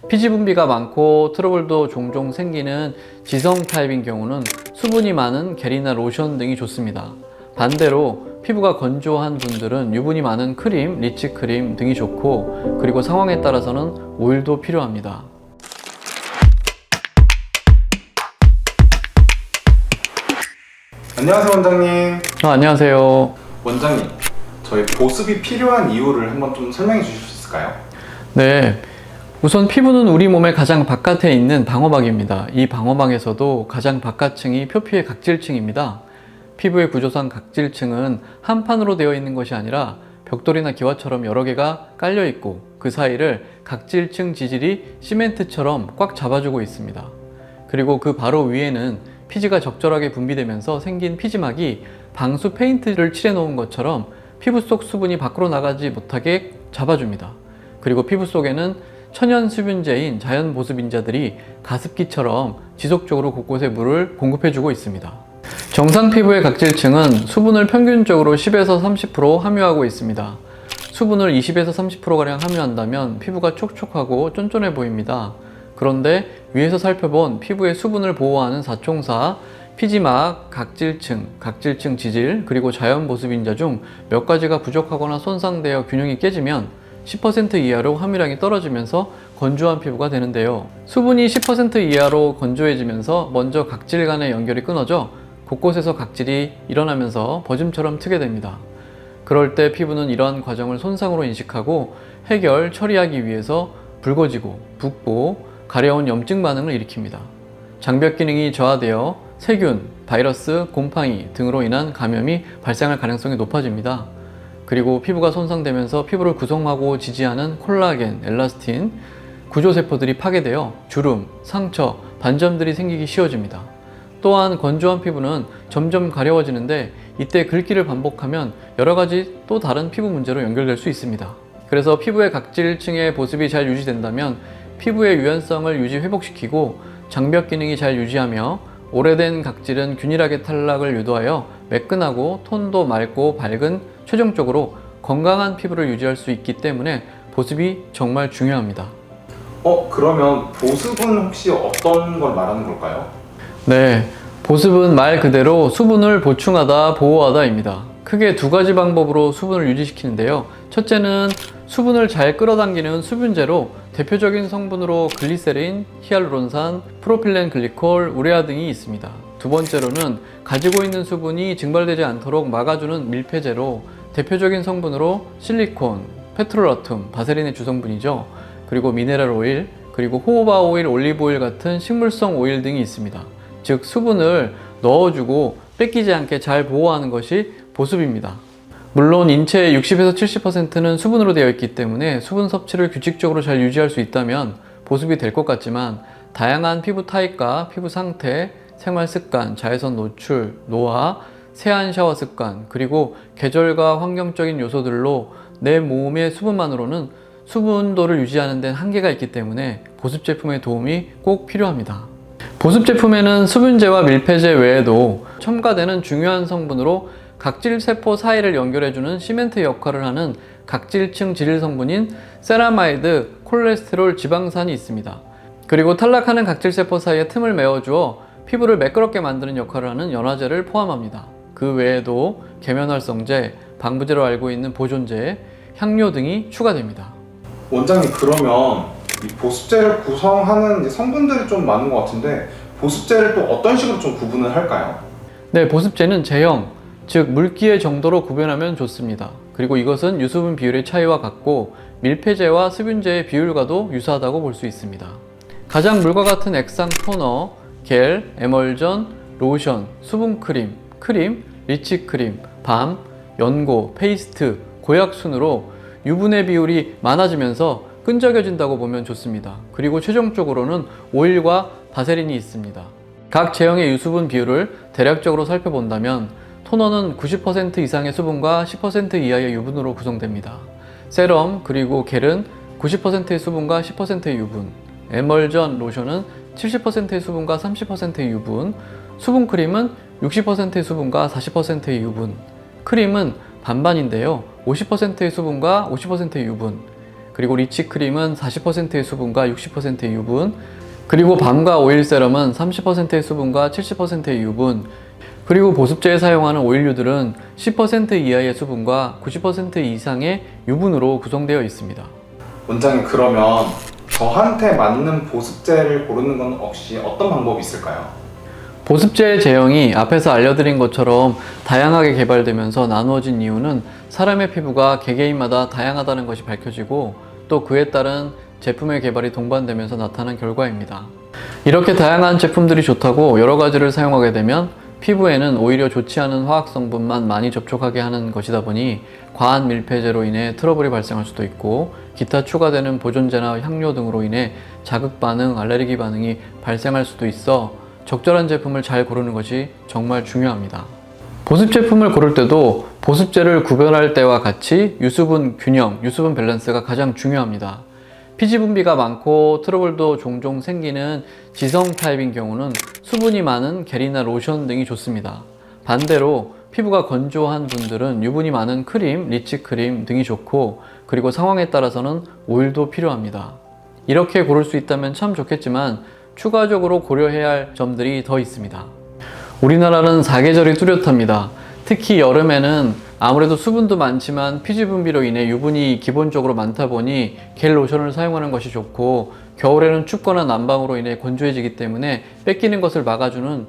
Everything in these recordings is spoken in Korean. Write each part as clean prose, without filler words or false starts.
피지 분비가 많고 트러블도 종종 생기는 지성 타입인 경우는 수분이 많은 겔이나 로션 등이 좋습니다. 반대로 피부가 건조한 분들은 유분이 많은 크림, 리치크림 등이 좋고, 그리고 상황에 따라서는 오일도 필요합니다. 안녕하세요, 원장님. 안녕하세요. 원장님, 저희 보습이 필요한 이유를 한번 좀 설명해 주실 수 있을까요? 네. 우선 피부는 우리 몸의 가장 바깥에 있는 방어막입니다. 이 방어막에서도 가장 바깥층이 표피의 각질층입니다. 피부의 구조상 각질층은 한 판으로 되어 있는 것이 아니라 벽돌이나 기와처럼 여러 개가 깔려 있고, 그 사이를 각질층 지질이 시멘트처럼 꽉 잡아주고 있습니다. 그리고 그 바로 위에는 피지가 적절하게 분비되면서 생긴 피지막이 방수 페인트를 칠해 놓은 것처럼 피부 속 수분이 밖으로 나가지 못하게 잡아줍니다. 그리고 피부 속에는 천연 수분제인 자연 보습인자들이 가습기처럼 지속적으로 곳곳에 물을 공급해주고 있습니다. 정상 피부의 각질층은 수분을 평균적으로 10에서 30% 함유하고 있습니다. 수분을 20에서 30%가량 함유한다면 피부가 촉촉하고 쫀쫀해 보입니다. 그런데 위에서 살펴본 피부의 수분을 보호하는 사총사, 피지막, 각질층 지질, 그리고 자연 보습인자 중 몇 가지가 부족하거나 손상되어 균형이 깨지면 10% 이하로 함유량이 떨어지면서 건조한 피부가 되는데요. 수분이 10% 이하로 건조해지면서 먼저 각질 간의 연결이 끊어져 곳곳에서 각질이 일어나면서 버짐처럼 트게 됩니다. 그럴 때 피부는 이러한 과정을 손상으로 인식하고 해결, 처리하기 위해서 붉어지고 붓고 가려운 염증 반응을 일으킵니다. 장벽 기능이 저하되어 세균, 바이러스, 곰팡이 등으로 인한 감염이 발생할 가능성이 높아집니다. 그리고 피부가 손상되면서 피부를 구성하고 지지하는 콜라겐, 엘라스틴, 구조세포들이 파괴되어 주름, 상처, 반점들이 생기기 쉬워집니다. 또한 건조한 피부는 점점 가려워지는데, 이때 긁기를 반복하면 여러 가지 또 다른 피부 문제로 연결될 수 있습니다. 그래서 피부의 각질층의 보습이 잘 유지된다면 피부의 유연성을 회복시키고 장벽 기능이 잘 유지하며 오래된 각질은 균일하게 탈락을 유도하여 매끈하고 톤도 맑고 밝은, 최종적으로 건강한 피부를 유지할 수 있기 때문에 보습이 정말 중요합니다. 그러면 보습은 혹시 어떤 걸 말하는 걸까요? 네, 보습은 말 그대로 수분을 보충하다, 보호하다입니다. 크게 두 가지 방법으로 수분을 유지시키는데요. 첫째는 수분을 잘 끌어당기는 수분제로 대표적인 성분으로 글리세린, 히알루론산, 프로필렌 글리콜, 우레아 등이 있습니다. 두 번째로는 가지고 있는 수분이 증발되지 않도록 막아주는 밀폐제로 대표적인 성분으로 실리콘, 페트롤라툼, 바세린의 주성분이죠. 그리고 미네랄 오일, 그리고 호호바 오일, 올리브 오일 같은 식물성 오일 등이 있습니다. 즉 수분을 넣어주고 뺏기지 않게 잘 보호하는 것이 보습입니다. 물론 인체의 60에서 70%는 수분으로 되어 있기 때문에 수분 섭취를 규칙적으로 잘 유지할 수 있다면 보습이 될 것 같지만, 다양한 피부 타입과 피부 상태, 생활 습관, 자외선 노출, 노화, 세안 샤워 습관, 그리고 계절과 환경적인 요소들로 내 몸의 수분만으로는 수분도를 유지하는 데는 한계가 있기 때문에 보습 제품의 도움이 꼭 필요합니다. 보습 제품에는 수분제와 밀폐제 외에도 첨가되는 중요한 성분으로 각질세포 사이를 연결해주는 시멘트 역할을 하는 각질층 지질 성분인 세라마이드, 콜레스테롤, 지방산이 있습니다. 그리고 탈락하는 각질세포 사이에 틈을 메워주어 피부를 매끄럽게 만드는 역할을 하는 연화제를 포함합니다. 그 외에도 계면활성제, 방부제로 알고 있는 보존제, 향료 등이 추가됩니다. 원장님, 그러면 이 보습제를 구성하는 성분들이 좀 많은 것 같은데, 보습제를 또 어떤 식으로 좀 구분을 할까요? 네, 보습제는 제형, 즉 물기의 정도로 구별하면 좋습니다. 그리고 이것은 유수분 비율의 차이와 같고 밀폐제와 수분제의 비율과도 유사하다고 볼 수 있습니다. 가장 물과 같은 액상 토너, 겔, 에멀전, 로션, 수분크림, 크림, 리치크림, 밤, 연고, 페이스트, 고약 순으로 유분의 비율이 많아지면서 끈적여진다고 보면 좋습니다. 그리고 최종적으로는 오일과 바세린이 있습니다. 각 제형의 유수분 비율을 대략적으로 살펴본다면 토너는 90% 이상의 수분과 10% 이하의 유분으로 구성됩니다. 세럼 그리고 겔은 90%의 수분과 10%의 유분, 에멀전 로션은 70%의 수분과 30%의 유분, 수분크림은 60%의 수분과 40%의 유분, 크림은 반반인데요. 50%의 수분과 50%의 유분, 그리고 리치크림은 40%의 수분과 60%의 유분, 그리고 밤과 오일 세럼은 30%의 수분과 70%의 유분, 그리고 보습제에 사용하는 오일류들은 10% 이하의 수분과 90% 이상의 유분으로 구성되어 있습니다. 원장님, 그러면 저한테 맞는 보습제를 고르는 건 혹시 어떤 방법이 있을까요? 보습제의 제형이 앞에서 알려드린 것처럼 다양하게 개발되면서 나누어진 이유는 사람의 피부가 개개인마다 다양하다는 것이 밝혀지고 또 그에 따른 제품의 개발이 동반되면서 나타난 결과입니다. 이렇게 다양한 제품들이 좋다고 여러 가지를 사용하게 되면 피부에는 오히려 좋지 않은 화학 성분만 많이 접촉하게 하는 것이다 보니 과한 밀폐제로 인해 트러블이 발생할 수도 있고 기타 추가되는 보존제나 향료 등으로 인해 자극 반응, 알레르기 반응이 발생할 수도 있어 적절한 제품을 잘 고르는 것이 정말 중요합니다. 보습 제품을 고를 때도 보습제를 구별할 때와 같이 유수분 균형, 유수분 밸런스가 가장 중요합니다. 피지 분비가 많고 트러블도 종종 생기는 지성 타입인 경우는 수분이 많은 겔이나 로션 등이 좋습니다. 반대로 피부가 건조한 분들은 유분이 많은 크림, 리치크림 등이 좋고 그리고 상황에 따라서는 오일도 필요합니다. 이렇게 고를 수 있다면 참 좋겠지만 추가적으로 고려해야 할 점들이 더 있습니다. 우리나라는 사계절이 뚜렷합니다. 특히 여름에는 아무래도 수분도 많지만 피지 분비로 인해 유분이 기본적으로 많다 보니 겔 로션을 사용하는 것이 좋고 겨울에는 춥거나 난방으로 인해 건조해지기 때문에 뺏기는 것을 막아주는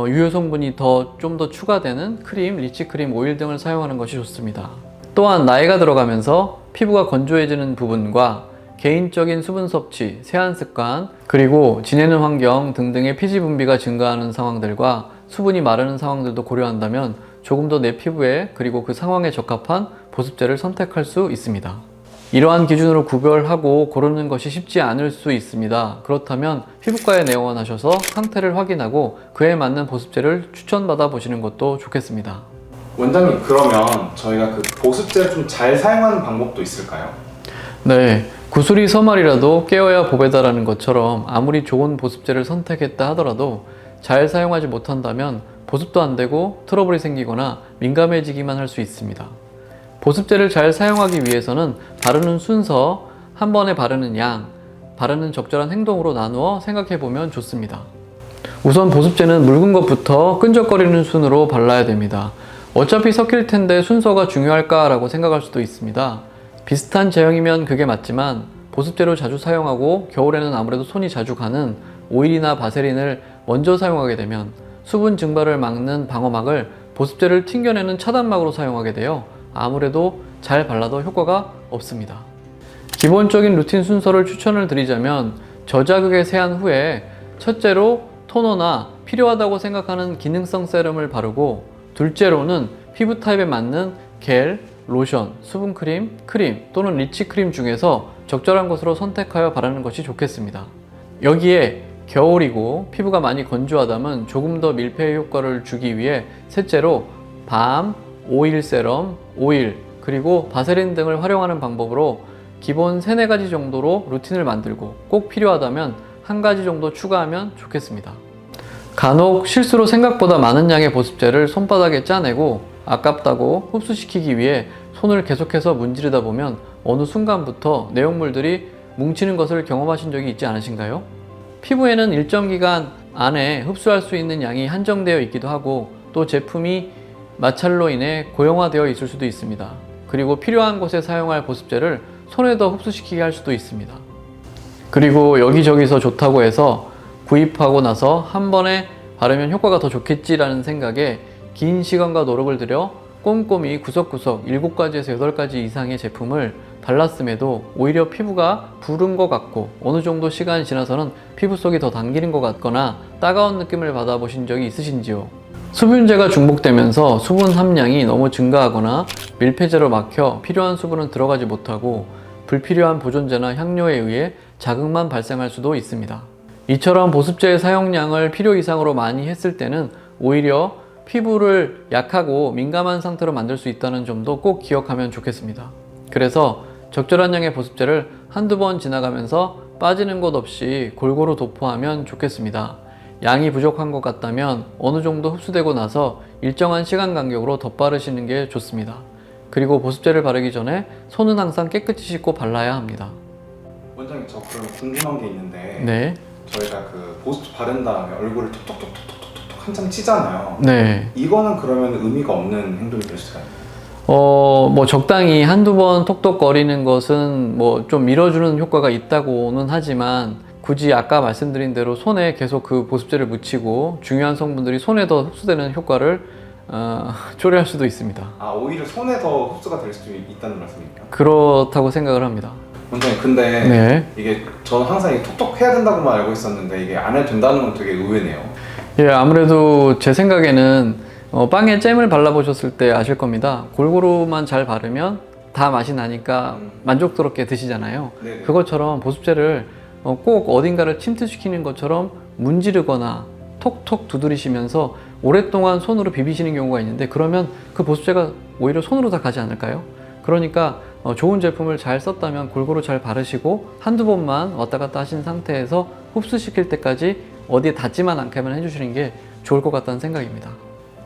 유효 성분이 좀 더 추가되는 크림, 리치크림, 오일 등을 사용하는 것이 좋습니다. 또한 나이가 들어가면서 피부가 건조해지는 부분과 개인적인 수분 섭취, 세안 습관, 그리고 지내는 환경 등등의 피지 분비가 증가하는 상황들과 수분이 마르는 상황들도 고려한다면 조금 더 내 피부에 그리고 그 상황에 적합한 보습제를 선택할 수 있습니다. 이러한 기준으로 구별하고 고르는 것이 쉽지 않을 수 있습니다. 그렇다면 피부과에 내원하셔서 상태를 확인하고 그에 맞는 보습제를 추천받아 보시는 것도 좋겠습니다. 원장님, 그러면 저희가 그 보습제를 좀 잘 사용하는 방법도 있을까요? 네, 구슬이 서말이라도 깨어야 보배다라는 것처럼 아무리 좋은 보습제를 선택했다 하더라도 잘 사용하지 못한다면 보습도 안 되고 트러블이 생기거나 민감해지기만 할 수 있습니다. 보습제를 잘 사용하기 위해서는 바르는 순서, 한 번에 바르는 양, 바르는 적절한 행동으로 나누어 생각해 보면 좋습니다. 우선 보습제는 묽은 것부터 끈적거리는 순으로 발라야 됩니다. 어차피 섞일 텐데 순서가 중요할까라고 생각할 수도 있습니다. 비슷한 제형이면 그게 맞지만 보습제로 자주 사용하고 겨울에는 아무래도 손이 자주 가는 오일이나 바세린을 먼저 사용하게 되면 수분 증발을 막는 방어막을 보습제를 튕겨내는 차단막으로 사용하게 되어 아무래도 잘 발라도 효과가 없습니다. 기본적인 루틴 순서를 추천을 드리자면 저자극에 세안 후에 첫째로 토너나 필요하다고 생각하는 기능성 세럼을 바르고 둘째로는 피부 타입에 맞는 겔, 로션, 수분크림, 크림 또는 리치크림 중에서 적절한 것으로 선택하여 바르는 것이 좋겠습니다. 여기에 겨울이고 피부가 많이 건조하다면 조금 더 밀폐 효과를 주기 위해 셋째로 밤, 오일 세럼, 오일, 그리고 바세린 등을 활용하는 방법으로 기본 3-4가지 정도로 루틴을 만들고 꼭 필요하다면 1가지 정도 추가하면 좋겠습니다. 간혹 실수로 생각보다 많은 양의 보습제를 손바닥에 짜내고 아깝다고 흡수시키기 위해 손을 계속해서 문지르다 보면 어느 순간부터 내용물들이 뭉치는 것을 경험하신 적이 있지 않으신가요? 피부에는 일정 기간 안에 흡수할 수 있는 양이 한정되어 있기도 하고 또 제품이 마찰로 인해 고형화되어 있을 수도 있습니다. 그리고 필요한 곳에 사용할 보습제를 손에 더 흡수시키게 할 수도 있습니다. 그리고 여기저기서 좋다고 해서 구입하고 나서 한 번에 바르면 효과가 더 좋겠지라는 생각에 긴 시간과 노력을 들여 꼼꼼히 구석구석 7가지에서 8가지 이상의 제품을 발랐음에도 오히려 피부가 부른 것 같고 어느 정도 시간이 지나서는 피부 속이 더 당기는 것 같거나 따가운 느낌을 받아보신 적이 있으신지요? 수분제가 중복되면서 수분 함량이 너무 증가하거나 밀폐제로 막혀 필요한 수분은 들어가지 못하고 불필요한 보존제나 향료에 의해 자극만 발생할 수도 있습니다. 이처럼 보습제의 사용량을 필요 이상으로 많이 했을 때는 오히려 피부를 약하고 민감한 상태로 만들 수 있다는 점도 꼭 기억하면 좋겠습니다. 그래서 적절한 양의 보습제를 한두 번 지나가면서 빠지는 것 없이 골고루 도포하면 좋겠습니다. 양이 부족한 것 같다면 어느 정도 흡수되고 나서 일정한 시간 간격으로 덧바르시는 게 좋습니다. 그리고 보습제를 바르기 전에 손은 항상 깨끗이 씻고 발라야 합니다. 원장님, 저 그럼 궁금한 게 있는데 네. 저희가 그 보습 바른 다음에 얼굴을 톡톡톡톡톡톡 한참 치잖아요. 네. 이거는 그러면 의미가 없는 행동이 될 수가 있나요? 뭐 적당히 한두 번 톡톡거리는 것은 뭐 좀 밀어주는 효과가 있다고는 하지만 굳이 아까 말씀드린 대로 손에 계속 그 보습제를 묻히고 중요한 성분들이 손에 더 흡수되는 효과를 초래할 수도 있습니다. 아, 오히려 손에 더 흡수가 될 수도 있다는 말씀입니까? 그렇다고 생각을 합니다. 원장님, 근데 네. 이게 저는 항상 이게 톡톡 해야 된다고만 알고 있었는데 이게 안 해도 된다는 건 되게 의외네요. 예, 아무래도 제 생각에는 빵에 잼을 발라보셨을 때 아실 겁니다. 골고루만 잘 바르면 다 맛이 나니까 만족스럽게 드시잖아요. 네네. 그것처럼 보습제를 꼭 어딘가를 침투시키는 것처럼 문지르거나 톡톡 두드리시면서 오랫동안 손으로 비비시는 경우가 있는데 그러면 그 보습제가 오히려 손으로 다 가지 않을까요? 그러니까 좋은 제품을 잘 썼다면 골고루 잘 바르시고 한두 번만 왔다 갔다 하신 상태에서 흡수시킬 때까지 어디에 닿지만 않게만 해주시는 게 좋을 것 같다는 생각입니다.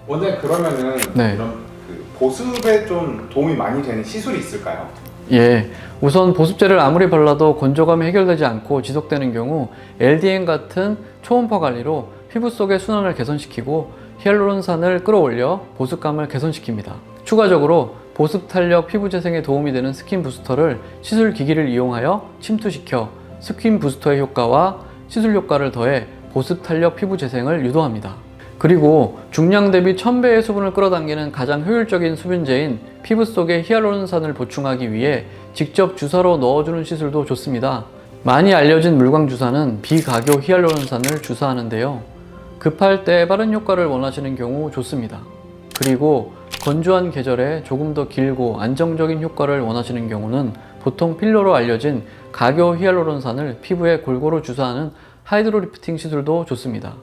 원장님, 그러면은 네. 이런 그 보습에 좀 도움이 많이 되는 시술이 있을까요? 예, 우선 보습제를 아무리 발라도 건조감이 해결되지 않고 지속되는 경우 LDN 같은 초음파 관리로 피부 속의 순환을 개선시키고 히알루론산을 끌어올려 보습감을 개선시킵니다. 추가적으로 보습 탄력 피부 재생에 도움이 되는 스킨 부스터를 시술 기기를 이용하여 침투시켜 스킨 부스터의 효과와 시술 효과를 더해 보습 탄력 피부 재생을 유도합니다. 그리고 중량 대비 1000배의 수분을 끌어당기는 가장 효율적인 수분제인 피부 속에 히알루론산을 보충하기 위해 직접 주사로 넣어주는 시술도 좋습니다. 많이 알려진 물광 주사는 비각용 히알루론산을 주사하는데요. 급할 때 빠른 효과를 원하시는 경우 좋습니다. 그리고 건조한 계절에 조금 더 길고 안정적인 효과를 원하시는 경우는 보통 필러로 알려진 각용 히알루론산을 피부에 골고루 주사하는 하이드로리프팅 시술도 좋습니다.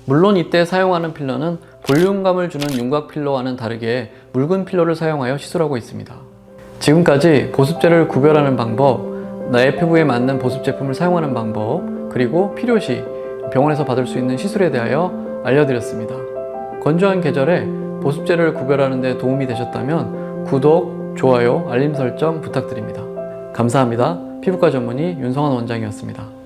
물론 이때 사용하는 필러는 볼륨감을 주는 윤곽 필러와는 다르게 묽은 필러를 사용하여 시술하고 있습니다. 지금까지 보습제를 구별하는 방법, 나의 피부에 맞는 보습 제품을 사용하는 방법, 그리고 필요시 병원에서 받을 수 있는 시술에 대하여 알려드렸습니다. 건조한 계절에 보습제를 구별하는 데 도움이 되셨다면 구독, 좋아요, 알림 설정 부탁드립니다. 감사합니다. 피부과 전문의 윤성환 원장이었습니다.